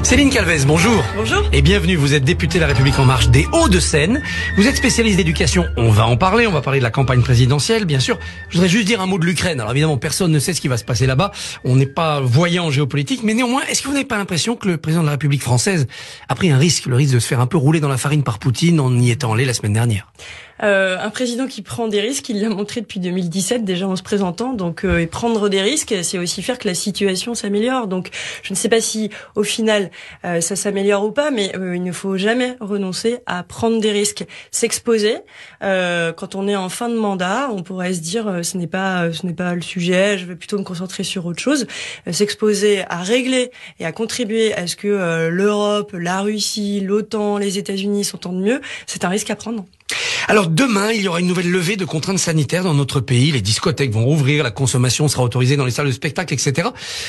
Céline Calvez, bonjour. Bonjour. Et bienvenue, vous êtes députée La République En Marche des Hauts-de-Seine. Vous êtes spécialiste d'éducation, on va en parler, on va parler de la campagne présidentielle, bien sûr. Je voudrais juste dire un mot de l'Ukraine. Alors évidemment, personne ne sait ce qui va se passer là-bas. On n'est pas voyant en géopolitique, mais néanmoins, est-ce que vous n'avez pas l'impression que le président de la République française a pris un risque, le risque de se faire un peu rouler dans la farine par Poutine en y étant allé la semaine dernière? Un président qui prend des risques, il l'a montré depuis 2017 déjà en se présentant. Donc et prendre des risques, c'est aussi faire que la situation s'améliore. Donc je ne sais pas si au final ça s'améliore ou pas, mais il ne faut jamais renoncer à prendre des risques, s'exposer. Quand on est en fin de mandat, on pourrait se dire ce n'est pas le sujet, je vais plutôt me concentrer sur autre chose. S'exposer à régler et à contribuer à ce que l'Europe, la Russie, l'OTAN, les États-Unis s'entendent mieux, c'est un risque à prendre. Alors demain, il y aura une nouvelle levée de contraintes sanitaires dans notre pays. Les discothèques vont rouvrir, la consommation sera autorisée dans les salles de spectacle, etc.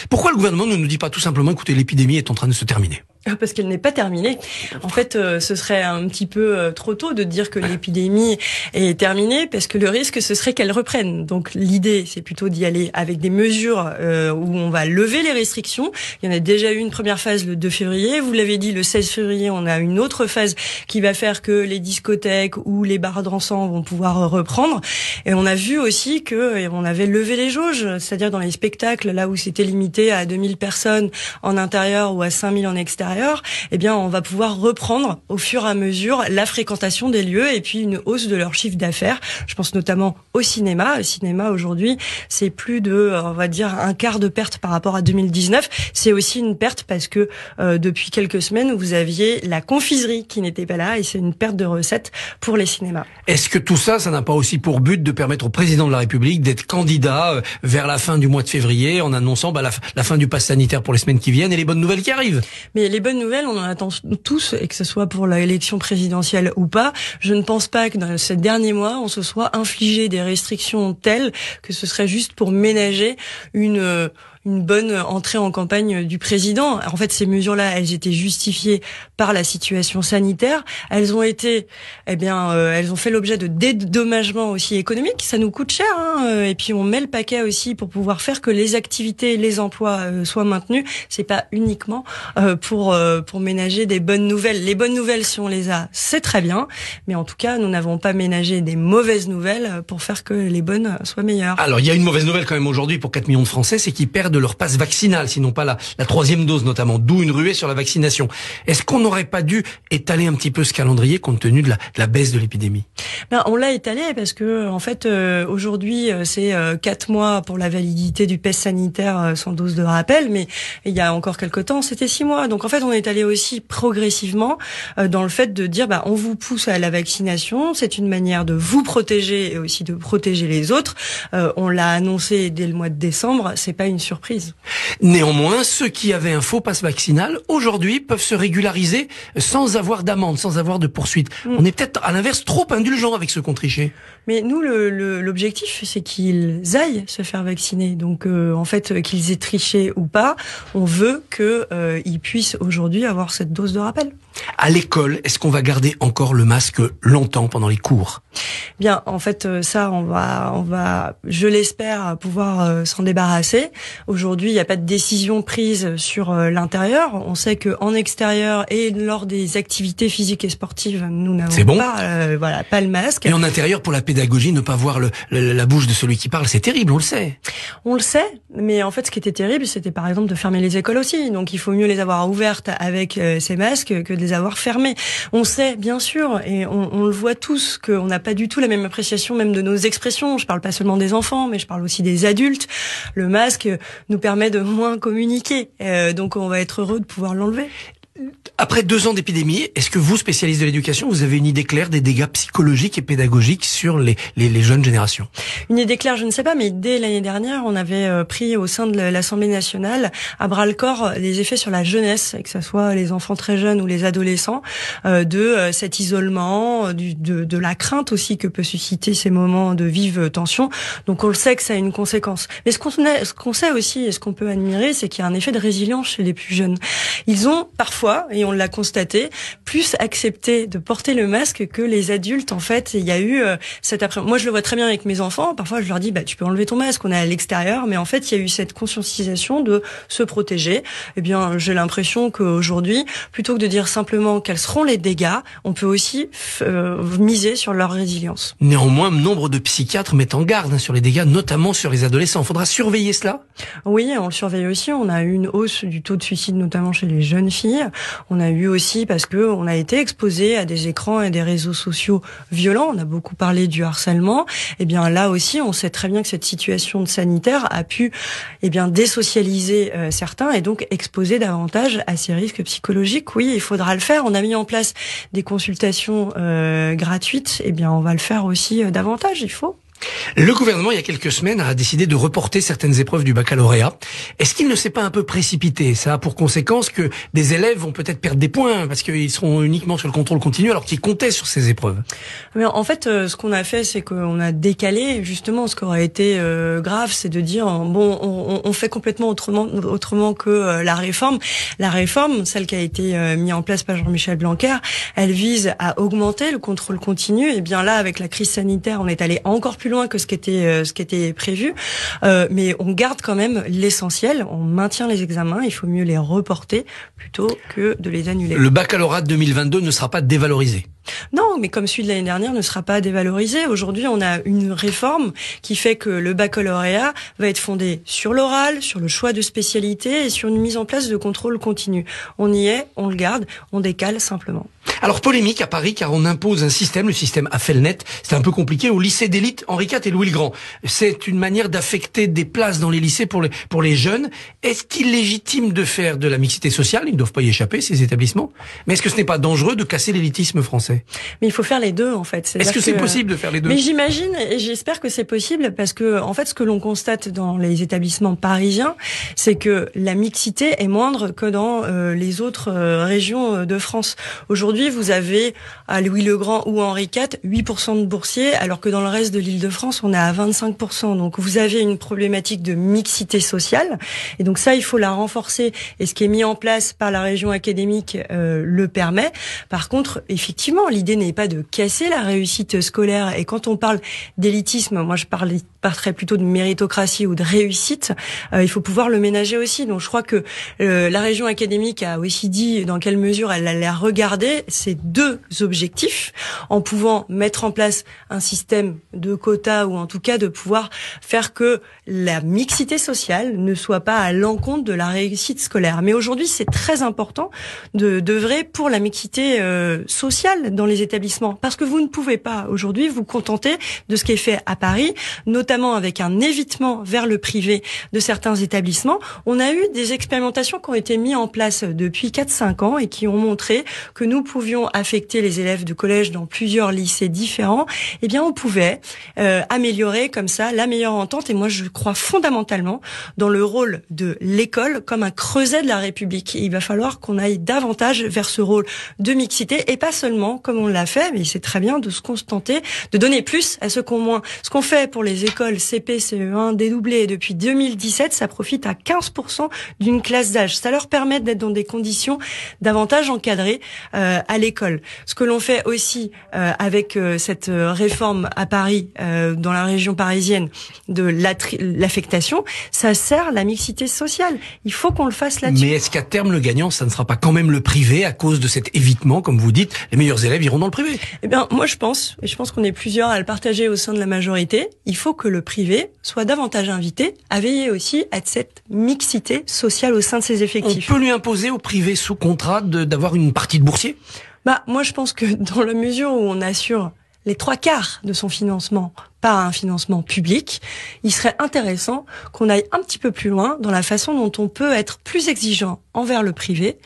Pourquoi le gouvernement ne nous dit pas tout simplement, écoutez, l'épidémie est en train de se terminer? Parce qu'elle n'est pas terminée. En fait, ce serait un petit peu trop tôt de dire que l'épidémie est terminée, parce que le risque, ce serait qu'elle reprenne. Donc l'idée, c'est plutôt d'y aller avec des mesures où on va lever les restrictions. Il y en a déjà eu une première phase le 2 février. Vous l'avez dit, le 16 février, on a une autre phase qui va faire que les discothèques ou les bars dansants vont pouvoir reprendre. Et on a vu aussi que on avait levé les jauges, c'est-à-dire dans les spectacles, là où c'était limité à 2000 personnes en intérieur ou à 5000 en extérieur, eh bien, on va pouvoir reprendre au fur et à mesure la fréquentation des lieux et puis une hausse de leur chiffre d'affaires. Je pense notamment au cinéma. Le cinéma, aujourd'hui, c'est plus de, on va dire, un quart de perte par rapport à 2019. C'est aussi une perte parce que depuis quelques semaines, vous aviez la confiserie qui n'était pas là et c'est une perte de recettes pour les cinémas. Est-ce que tout ça, ça n'a pas aussi pour but de permettre au président de la République d'être candidat vers la fin du mois de février en annonçant la fin du pass sanitaire pour les semaines qui viennent et les bonnes nouvelles qui arrivent? Mais les bonnes nouvelles, on en attend tous, et que ce soit pour l'élection présidentielle ou pas. Je ne pense pas que dans ces derniers mois, on se soit infligé des restrictions telles que ce serait juste pour ménager une bonne entrée en campagne du président. En fait, ces mesures-là, elles étaient justifiées par la situation sanitaire. Elles ont été, elles ont fait l'objet de dédommagements aussi économiques. Ça nous coûte cher, hein. Et puis on met le paquet aussi pour pouvoir faire que les activités, les emplois soient maintenus. C'est pas uniquement pour ménager des bonnes nouvelles. Les bonnes nouvelles, si on les a, c'est très bien. Mais en tout cas, nous n'avons pas ménagé des mauvaises nouvelles pour faire que les bonnes soient meilleures. Alors, il y a une mauvaise nouvelle quand même aujourd'hui pour 4 millions de Français, c'est qu'ils perdent leur passe vaccinal, sinon pas la troisième dose notamment, d'où une ruée sur la vaccination. Est-ce qu'on n'aurait pas dû étaler un petit peu ce calendrier compte tenu de la baisse de l'épidémie? On l'a étalé parce que en fait aujourd'hui c'est 4 mois pour la validité du pass sanitaire sans dose de rappel, mais il y a encore quelques temps c'était 6 mois. Donc en fait on est allé aussi progressivement dans le fait de dire on vous pousse à la vaccination, c'est une manière de vous protéger et aussi de protéger les autres. On l'a annoncé dès le mois de décembre, c'est pas une surprise. Néanmoins, ceux qui avaient un faux pass vaccinal, aujourd'hui, peuvent se régulariser sans avoir d'amende, sans avoir de poursuite. On est peut-être, à l'inverse, trop indulgent avec ceux qui ont triché. Mais nous, l'objectif, c'est qu'ils aillent se faire vacciner. Donc, en fait, qu'ils aient triché ou pas, on veut qu'ils puissent aujourd'hui avoir cette dose de rappel. À l'école, est-ce qu'on va garder encore le masque longtemps pendant les cours? Bien, en fait, ça, on va, je l'espère, pouvoir s'en débarrasser. Aujourd'hui, il n'y a pas de décision prise sur l'intérieur. On sait que en extérieur et lors des activités physiques et sportives, nous n'avons pas le masque. Et en intérieur, pour la pédagogie, ne pas voir la bouche de celui qui parle, c'est terrible, on le sait. On le sait, mais en fait, ce qui était terrible, c'était par exemple de fermer les écoles aussi. Donc, il faut mieux les avoir ouvertes avec ces masques que de les avoir fermés. On sait, bien sûr, et on le voit tous, qu'on n'a pas du tout la même appréciation même de nos expressions. Je parle pas seulement des enfants, mais je parle aussi des adultes. Le masque nous permet de moins communiquer. Donc, on va être heureux de pouvoir l'enlever. Après 2 ans d'épidémie, est-ce que vous, spécialiste de l'éducation, vous avez une idée claire des dégâts psychologiques et pédagogiques sur les jeunes générations? Une idée claire, je ne sais pas, mais dès l'année dernière, on avait pris au sein de l'Assemblée nationale à bras-le-corps les effets sur la jeunesse, que ce soit les enfants très jeunes ou les adolescents, de cet isolement, de la crainte aussi que peut susciter ces moments de vive tension. Donc on le sait que ça a une conséquence. Mais ce qu'on sait aussi et ce qu'on peut admirer, c'est qu'il y a un effet de résilience chez les plus jeunes. Ils ont parfois fois, et on l'a constaté, plus accepté de porter le masque que les adultes. En fait, il y a eu moi je le vois très bien avec mes enfants. Parfois, je leur dis, tu peux enlever ton masque, on est à l'extérieur, mais en fait, il y a eu cette conscientisation de se protéger. Eh bien, j'ai l'impression qu'aujourd'hui, plutôt que de dire simplement quels seront les dégâts, on peut aussi miser sur leur résilience. Néanmoins, nombre de psychiatres mettent en garde sur les dégâts, notamment sur les adolescents. Faudra surveiller cela? Oui, on le surveille aussi. On a eu une hausse du taux de suicide, notamment chez les jeunes filles. On a eu aussi, parce que on a été exposé à des écrans et des réseaux sociaux violents. On a beaucoup parlé du harcèlement. Eh bien, là aussi, on sait très bien que cette situation sanitaire a pu, désocialiser certains et donc exposer davantage à ces risques psychologiques. Oui, il faudra le faire. On a mis en place des consultations gratuites. Eh bien, on va le faire aussi davantage. Il faut. Le gouvernement, il y a quelques semaines, a décidé de reporter certaines épreuves du baccalauréat. Est-ce qu'il ne s'est pas un peu précipité? Ça a pour conséquence que des élèves vont peut-être perdre des points parce qu'ils seront uniquement sur le contrôle continu alors qu'ils comptaient sur ces épreuves. Mais en fait, ce qu'on a fait, c'est qu'on a décalé justement ce qui aurait été grave, c'est de dire on fait complètement autrement que la réforme. La réforme, celle qui a été mise en place par Jean-Michel Blanquer, elle vise à augmenter le contrôle continu. Et bien là, avec la crise sanitaire, on est allé encore plus loin que ce qui était prévu, mais on garde quand même l'essentiel. On maintient les examens. Il faut mieux les reporter plutôt que de les annuler. Le baccalauréat 2022 ne sera pas dévalorisé. Non, mais comme celui de l'année dernière ne sera pas dévalorisé. Aujourd'hui, on a une réforme qui fait que le baccalauréat va être fondé sur l'oral, sur le choix de spécialité et sur une mise en place de contrôle continu. On y est, on le garde, on décale simplement. Alors, polémique à Paris, car on impose un système, le système Affelnet. C'est un peu compliqué au lycée d'élite Henri IV et Louis le Grand. C'est une manière d'affecter des places dans les lycées pour les jeunes. Est-ce qu'il est légitime de faire de la mixité sociale? Ils ne doivent pas y échapper, ces établissements. Mais est-ce que ce n'est pas dangereux de casser l'élitisme français? Mais il faut faire les deux, en fait. Est-ce que c'est possible de faire les deux? Mais j'imagine et j'espère que c'est possible parce que, en fait, ce que l'on constate dans les établissements parisiens, c'est que la mixité est moindre que dans les autres régions de France. Aujourd'hui, vous avez à Louis le Grand ou Henri IV 8% de boursiers, alors que dans le reste de l'Île-de-France, on est à 25%. Donc, vous avez une problématique de mixité sociale. Et donc, ça, il faut la renforcer. Et ce qui est mis en place par la région académique le permet. Par contre, effectivement, l'idée n'est pas de casser la réussite scolaire. Et quand on parle d'élitisme, moi, je parlerais plutôt de méritocratie ou de réussite. Il faut pouvoir le ménager aussi. Donc, je crois que la région académique a aussi dit dans quelle mesure elle allait regarder ces deux objectifs en pouvant mettre en place un système de quotas ou en tout cas de pouvoir faire que la mixité sociale ne soit pas à l'encontre de la réussite scolaire. Mais aujourd'hui, c'est très important d'œuvrer pour la mixité sociale dans les établissements parce que vous ne pouvez pas aujourd'hui vous contenter de ce qui est fait à Paris, notamment avec un évitement vers le privé de certains établissements. On a eu des expérimentations qui ont été mises en place depuis 4-5 ans et qui ont montré que nous pouvions affecter les élèves de collège dans plusieurs lycées différents. Eh bien, on pouvait améliorer comme ça la meilleure entente. Et moi, je crois fondamentalement dans le rôle de l'école comme un creuset de la République. Et il va falloir qu'on aille davantage vers ce rôle de mixité et pas seulement comme on l'a fait, mais c'est très bien de se contenter de donner plus à ceux qui ont moins. Ce qu'on fait pour les écoles CP, CE1, dédoublées depuis 2017, ça profite à 15% d'une classe d'âge. Ça leur permet d'être dans des conditions davantage encadrées à l'école. Ce que l'on fait aussi avec cette réforme à Paris, dans la région parisienne, de l'affectation, ça sert la mixité sociale. Il faut qu'on le fasse là-dessus. Mais est-ce qu'à terme, le gagnant, ça ne sera pas quand même le privé à cause de cet évitement, comme vous dites, les meilleurs élèves iront dans le privé? Eh bien, moi je pense qu'on est plusieurs à le partager au sein de la majorité, il faut que le privé soit davantage invité à veiller aussi à cette mixité sociale au sein de ses effectifs. On peut lui imposer au privé sous contrat d'avoir une partie de boursiers? Moi je pense que dans la mesure où on assure les 3/4 de son financement par un financement public, il serait intéressant qu'on aille un petit peu plus loin dans la façon dont on peut être plus exigeant envers le privé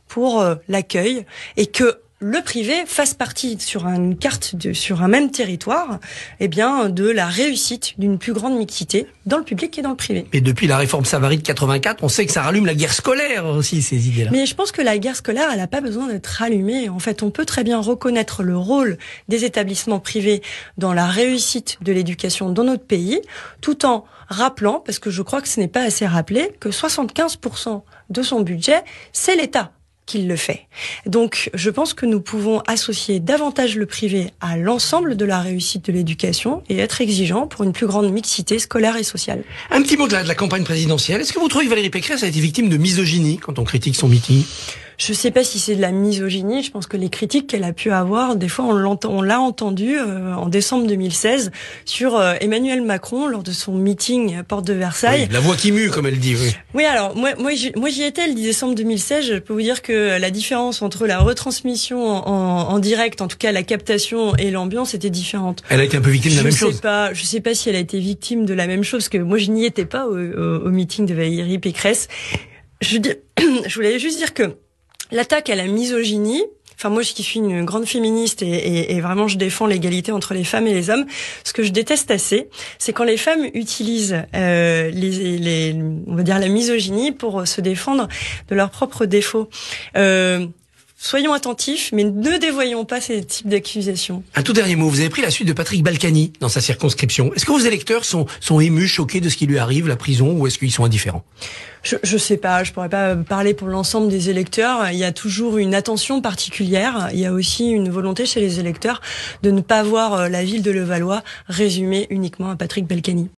pour l'accueil et que le privé fasse partie sur une carte sur un même territoire, de la réussite d'une plus grande mixité dans le public et dans le privé. Et depuis la réforme Savary de 84, on sait que ça rallume la guerre scolaire aussi, ces idées-là. Mais je pense que la guerre scolaire, elle n'a pas besoin d'être rallumée. En fait, on peut très bien reconnaître le rôle des établissements privés dans la réussite de l'éducation dans notre pays, tout en rappelant, parce que je crois que ce n'est pas assez rappelé, que 75% de son budget, c'est l'État. qu'il le fait. Donc, je pense que nous pouvons associer davantage le privé à l'ensemble de la réussite de l'éducation et être exigeants pour une plus grande mixité scolaire et sociale. Un petit mot de la campagne présidentielle. Est-ce que vous trouvez que Valérie Pécresse a été victime de misogynie quand on critique son meeting? Je sais pas si c'est de la misogynie. Je pense que les critiques qu'elle a pu avoir, des fois, on l'a entendu en décembre 2016 sur Emmanuel Macron lors de son meeting porte de Versailles. Oui, la voix qui mue, comme elle dit. Oui. Oui, alors moi j'y étais le 10 décembre 2016. Je peux vous dire que la différence entre la retransmission en direct, en tout cas la captation et l'ambiance, était différente. Elle a été un peu victime de la même chose. Je sais pas si elle a été victime de la même chose, parce que moi je n'y étais pas au meeting de Valérie Pécresse. Je voulais juste dire que l'attaque à la misogynie, enfin moi qui suis une grande féministe et vraiment je défends l'égalité entre les femmes et les hommes, ce que je déteste assez, c'est quand les femmes utilisent on va dire la misogynie pour se défendre de leurs propres défauts. Soyons attentifs, mais ne dévoyons pas ces types d'accusations. Un tout dernier mot, vous avez pris la suite de Patrick Balkany dans sa circonscription. Est-ce que vos électeurs sont émus, choqués de ce qui lui arrive, la prison, ou est-ce qu'ils sont indifférents? Je sais pas, je pourrais pas parler pour l'ensemble des électeurs. Il y a toujours une attention particulière. Il y a aussi une volonté chez les électeurs de ne pas voir la ville de Levallois résumée uniquement à Patrick Balkany.